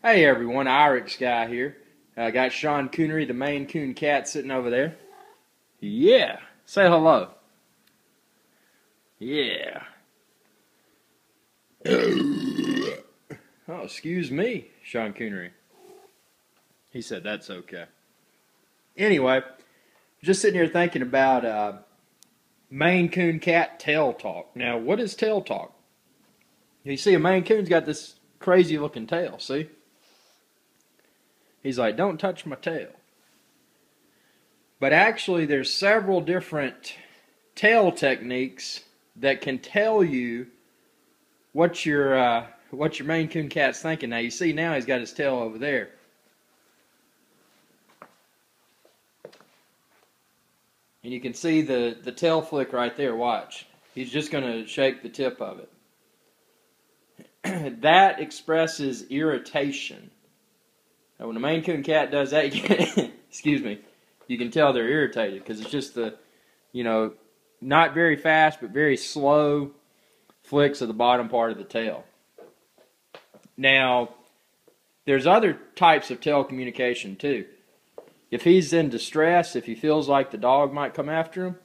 Hey everyone, Irish guy here. I got Sean Coonery, the Maine Coon cat, sitting over there. Yeah, say hello. Yeah. Oh, excuse me, Sean Coonery. He said that's okay. Anyway, just sitting here thinking about Maine Coon cat tail talk. Now, what is tail talk? You see, a Maine Coon's got this crazy looking tail, see? He's like, don't touch my tail. But actually, there's several different tail techniques that can tell you what your Maine Coon cat's thinking. Now, you see now he's got his tail over there. And you can see the tail flick right there, watch. He's just going to shake the tip of it. That expresses irritation. Now, when a Maine Coon cat does that, excuse me, you can tell they're irritated because it's just not very fast but very slow flicks of the bottom part of the tail. Now, there's other types of tail communication too. If he's in distress, if he feels like the dog might come after him,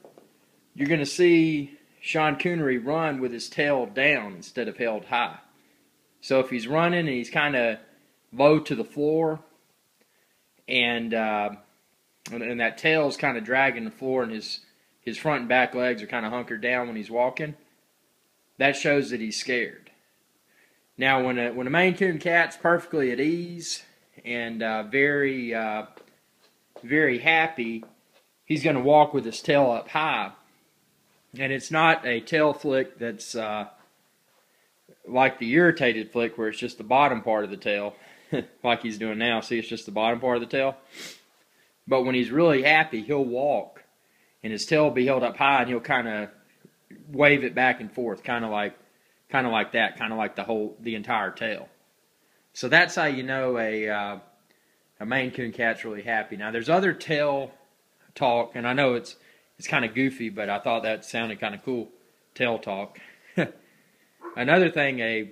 you're going to see Sean Coonery run with his tail down instead of held high. So if he's running and he's kind of low to the floor, and that tail's kind of dragging the floor, and his front and back legs are kind of hunkered down when he's walking, that shows that he's scared. Now, when a Maine Coon cat's perfectly at ease and very happy, he's going to walk with his tail up high, and it's not a tail flick that's like the irritated flick where it's just the bottom part of the tail. Like he's doing now. See, it's just the bottom part of the tail. But when he's really happy, he'll walk, and his tail will be held up high, and he'll kind of wave it back and forth, kind of like that, kind of like the entire tail. So that's how you know a Maine Coon cat's really happy. Now, there's other tail talk, and I know it's kind of goofy, but I thought that sounded kind of cool. Tail talk. Another thing a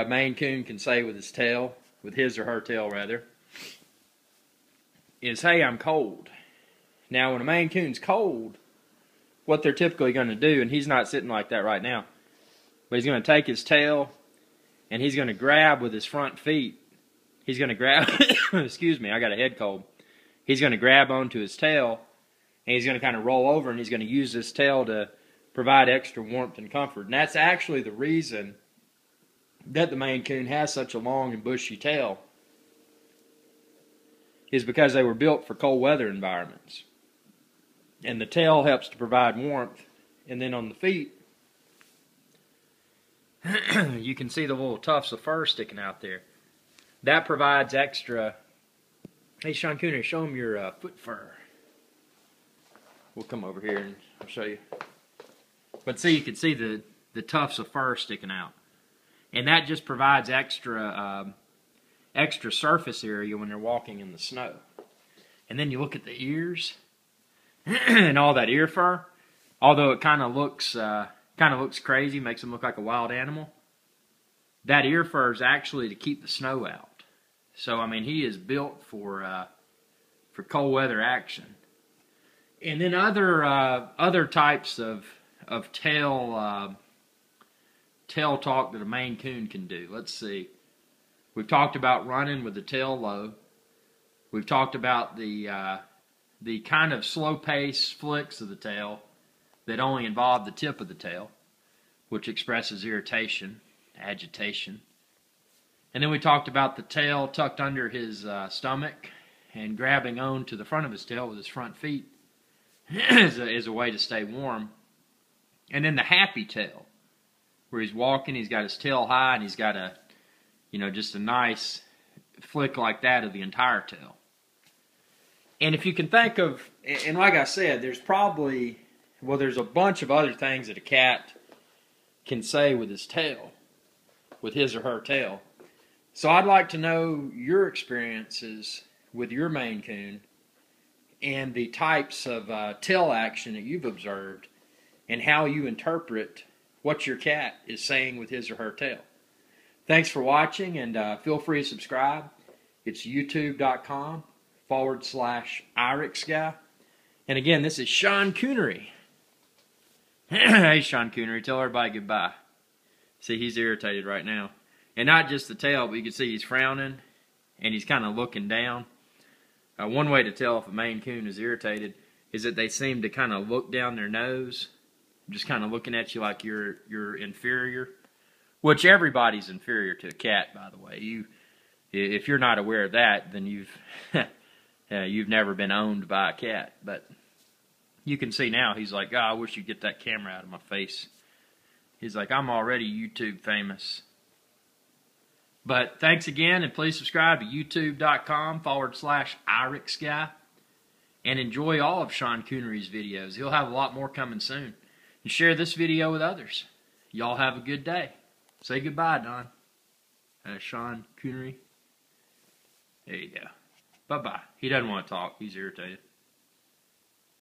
Maine Coon can say with his tail, with his or her tail rather, is, hey, I'm cold. Now, when a Maine Coon's cold, what they're typically going to do, and he's not sitting like that right now, but he's going to take his tail and he's going to grab with his front feet. He's going to grab, excuse me, I got a head cold. He's going to grab onto his tail, and he's going to kind of roll over, and he's going to use this tail to provide extra warmth and comfort. And that's actually the reason that the Maine Coon has such a long and bushy tail, is because they were built for cold weather environments. And the tail helps to provide warmth. And then on the feet, you can see the little tufts of fur sticking out there. That provides extra. Hey, Sean Cooner, show him your foot fur. We'll come over here and I'll show you. But see, you can see the tufts of fur sticking out. And that just provides extra surface area when they're walking in the snow. And then you look at the ears and all that ear fur. Although it kind of looks crazy, makes them look like a wild animal. That ear fur is actually to keep the snow out. So I mean, he is built for cold weather action. And then other types of tail talk that a Maine Coon can do. Let's see. We've talked about running with the tail low. We've talked about the kind of slow pace flicks of the tail that only involve the tip of the tail, which expresses irritation, agitation. And then we talked about the tail tucked under his stomach and grabbing on to the front of his tail with his front feet is a way to stay warm. And then the happy tail, where he's walking, he's got his tail high, and he's got just a nice flick like that of the entire tail. And if you can think of, and like I said, there's a bunch of other things that a cat can say with his tail, with his or her tail. So I'd like to know your experiences with your Maine Coon and the types of tail action that you've observed and how you interpret what your cat is saying with his or her tail. Thanks for watching, and feel free to subscribe. It's youtube.com/IrixGuy. And again, this is Sean Coonery. Hey, Sean Coonery, tell everybody goodbye. See, he's irritated right now. And not just the tail, but you can see he's frowning, and he's kind of looking down. One way to tell if a Maine Coon is irritated is that they seem to kind of look down their nose, just kind of looking at you like you're inferior. Which everybody's inferior to a cat, by the way. If you're not aware of that, then you've never been owned by a cat. But you can see now, he's like, oh, I wish you'd get that camera out of my face. He's like, I'm already YouTube famous. But thanks again, and please subscribe to youtube.com/IrixGuy. And enjoy all of Sean Coonery's videos. He'll have a lot more coming soon. And share this video with others. Y'all have a good day. Say goodbye, Don. Sean Coonery. There you go. Bye-bye. He doesn't want to talk. He's irritated.